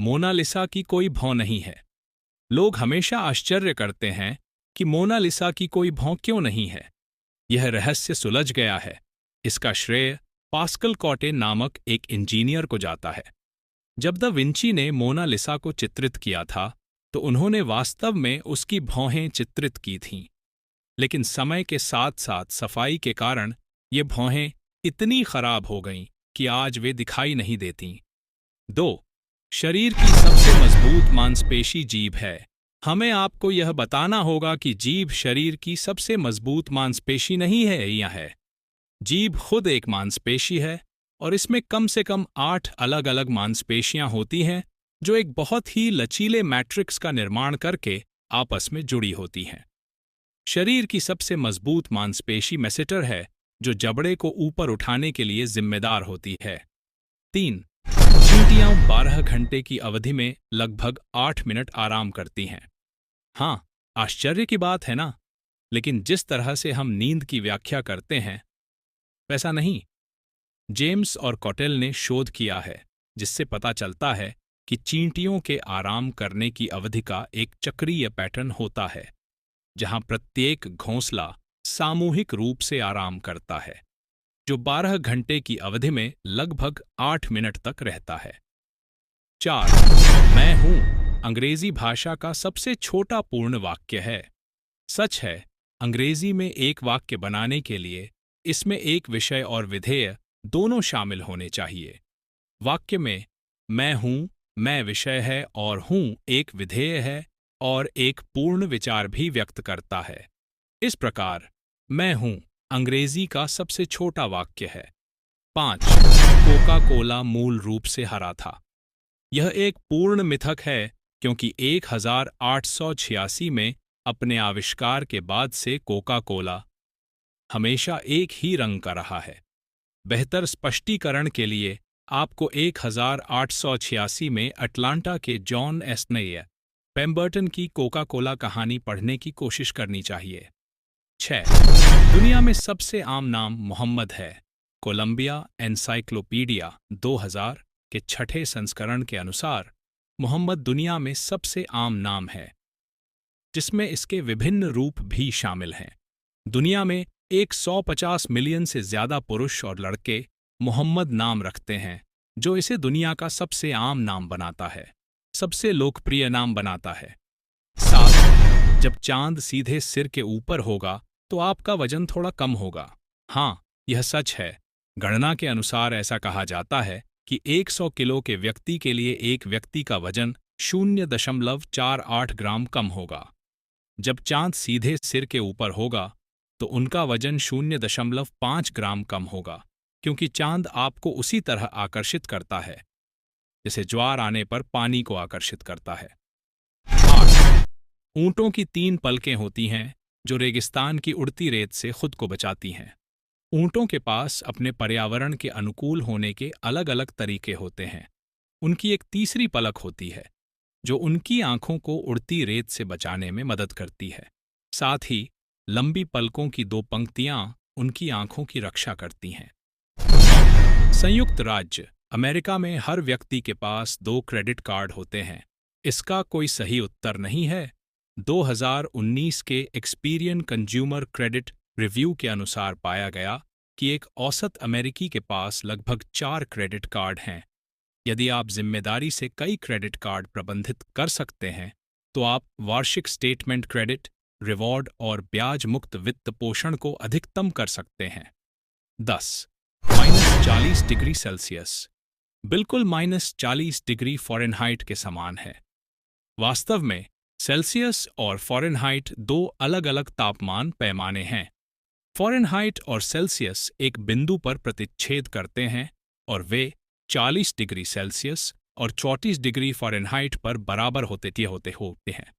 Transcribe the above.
Mona Lisa की कोई भौं नहीं है। लोग हमेशा आश्चर्य करते हैं कि मोनालिसा की कोई भौं क्यों नहीं है। यह रहस्य सुलझ गया है। इसका श्रेय पास्कल कॉटे नामक एक इंजीनियर को जाता है। जब दा विंची ने मोनालिसा को चित्रित किया था तो उन्होंने वास्तव में उसकी भौहें चित्रित की थीं, लेकिन समय के साथ साथ सफाई के कारण ये भौहें इतनी खराब हो गईं कि आज वे दिखाई नहीं देतीं। 2. शरीर की सबसे मजबूत मांसपेशी जीभ है। हमें आपको यह बताना होगा कि जीभ शरीर की सबसे मजबूत मांसपेशी नहीं है, यह है। जीभ खुद एक मांसपेशी है और इसमें कम से कम 8 अलग अलग मांसपेशियां होती हैं जो एक बहुत ही लचीले मैट्रिक्स का निर्माण करके आपस में जुड़ी होती हैं। शरीर की सबसे मजबूत मांसपेशी मैसेटर है जो जबड़े को ऊपर उठाने के लिए जिम्मेदार होती है। 3. चींटियां 12 घंटे की अवधि में लगभग 8 मिनट आराम करती हैं। हाँ, आश्चर्य की बात है ना? लेकिन जिस तरह से हम नींद की व्याख्या करते हैं वैसा नहीं। जेम्स और कॉटेल ने शोध किया है जिससे पता चलता है कि चींटियों के आराम करने की अवधि का एक चक्रीय पैटर्न होता है जहां प्रत्येक घोंसला सामूहिक रूप से आराम करता है, जो 12 घंटे की अवधि में लगभग 8 मिनट तक रहता है। 4. मैं हूं अंग्रेजी भाषा का सबसे छोटा पूर्ण वाक्य है। सच है, अंग्रेजी में एक वाक्य बनाने के लिए इसमें एक विषय और विधेय दोनों शामिल होने चाहिए। वाक्य में मैं हूं, मैं विषय है और हूं एक विधेय है और एक पूर्ण विचार भी व्यक्त करता है। इस प्रकार मैं हूं अंग्रेजी का सबसे छोटा वाक्य है। 5. कोका कोला मूल रूप से हरा था। यह एक पूर्ण मिथक है क्योंकि 1886 में अपने आविष्कार के बाद से कोका कोला हमेशा एक ही रंग का रहा है। बेहतर स्पष्टीकरण के लिए आपको 1886 में अटलांटा के जॉन एस्नेय पेम्बर्टन की कोका कोला कहानी पढ़ने की कोशिश करनी चाहिए। 6. दुनिया में सबसे आम नाम मोहम्मद है। कोलंबिया एनसाइक्लोपीडिया 2000 के 6ठे संस्करण के अनुसार मोहम्मद दुनिया में सबसे आम नाम है, जिसमें इसके विभिन्न रूप भी शामिल हैं। दुनिया में 150 मिलियन से ज्यादा पुरुष और लड़के मोहम्मद नाम रखते हैं, जो इसे दुनिया का सबसे आम नाम बनाता है, सबसे लोकप्रिय नाम बनाता है। 7. जब चांद सीधे सिर के ऊपर होगा तो आपका वजन थोड़ा कम होगा। हाँ, यह सच है। गणना के अनुसार ऐसा कहा जाता है कि 100 किलो के व्यक्ति के लिए एक व्यक्ति का वजन 0.48 ग्राम कम होगा। जब चांद सीधे सिर के ऊपर होगा तो उनका वजन 0.5 ग्राम कम होगा, क्योंकि चांद आपको उसी तरह आकर्षित करता है जैसे ज्वार आने पर पानी को आकर्षित करता है। 8. ऊंटों की 3 पलकें होती हैं जो रेगिस्तान की उड़ती रेत से खुद को बचाती हैं। ऊंटों के पास अपने पर्यावरण के अनुकूल होने के अलग अलग तरीके होते हैं। उनकी एक तीसरी पलक होती है जो उनकी आंखों को उड़ती रेत से बचाने में मदद करती है। साथ ही लंबी पलकों की 2 पंक्तियां उनकी आंखों की रक्षा करती हैं। संयुक्त राज्य अमेरिका में हर व्यक्ति के पास 2 क्रेडिट कार्ड होते हैं। इसका कोई सही उत्तर नहीं है। 2019 के एक्सपीरियन कंज्यूमर क्रेडिट रिव्यू के अनुसार पाया गया कि एक औसत अमेरिकी के पास लगभग 4 क्रेडिट कार्ड हैं। यदि आप जिम्मेदारी से कई क्रेडिट कार्ड प्रबंधित कर सकते हैं तो आप वार्षिक स्टेटमेंट क्रेडिट, रिवॉर्ड और ब्याज मुक्त वित्त पोषण को अधिकतम कर सकते हैं। 10. -40 डिग्री सेल्सियस बिल्कुल -40 डिग्री फ़ारेनहाइट के समान है। वास्तव में सेल्सियस और फ़ारेनहाइट 2 अलग अलग तापमान पैमाने हैं। फ़ारेनहाइट और सेल्सियस एक बिंदु पर प्रतिच्छेद करते हैं और वे 40 डिग्री सेल्सियस और 34 डिग्री फ़ारेनहाइट पर बराबर होते हैं।